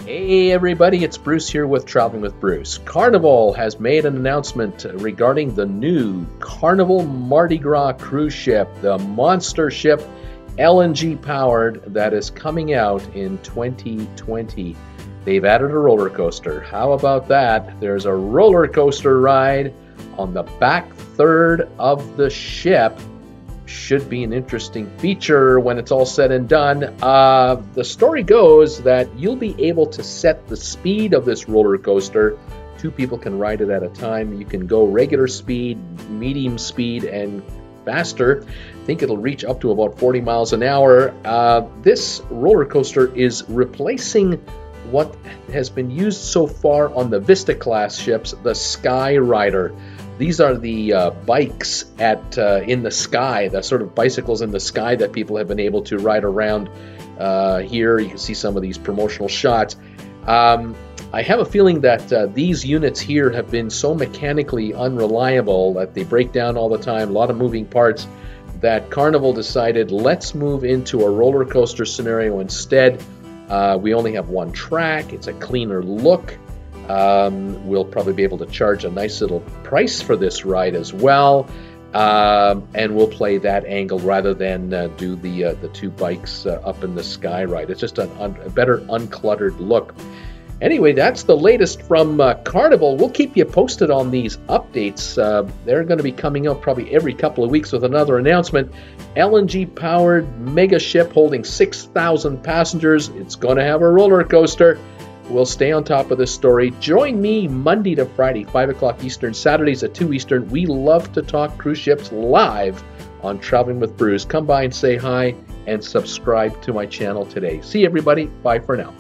Hey everybody, it's Bruce here with Traveling with Bruce. Carnival has made an announcement regarding the new Carnival Mardi Gras cruise ship, the monster ship, LNG powered, that is coming out in 2020. They've added a roller coaster. How about that? There's a roller coaster ride on the back third of the ship. Should be an interesting feature when it's all said and done. The story goes that you'll be able to set the speed of this roller coaster. Two people can ride it at a time. You can go regular speed, medium speed, and faster. I think it'll reach up to about 40 miles an hour. This roller coaster is replacing what has been used so far on the Vista class ships, the Sky Rider. These are the bikes in the sky, the sort of bicycles in the sky that people have been able to ride around here. You can see some of these promotional shots. I have a feeling that these units here have been so mechanically unreliable that they break down all the time, a lot of moving parts, that Carnival decided, let's move into a roller coaster scenario instead. We only have one track. It's a cleaner look. We'll probably be able to charge a nice little price for this ride as well, and we'll play that angle rather than do the two bikes up in the sky ride. It's just a better uncluttered look. Anyway, that's the latest from Carnival. We'll keep you posted on these updates. They're going to be coming out probably every couple of weeks with another announcement. LNG-powered mega ship holding 6,000 passengers. It's going to have a roller coaster. We'll stay on top of this story. Join me Monday to Friday, 5 o'clock Eastern, Saturdays at 2 Eastern. We love to talk cruise ships live on Traveling with Bruce. Come by and say hi and subscribe to my channel today. See you, everybody. Bye for now.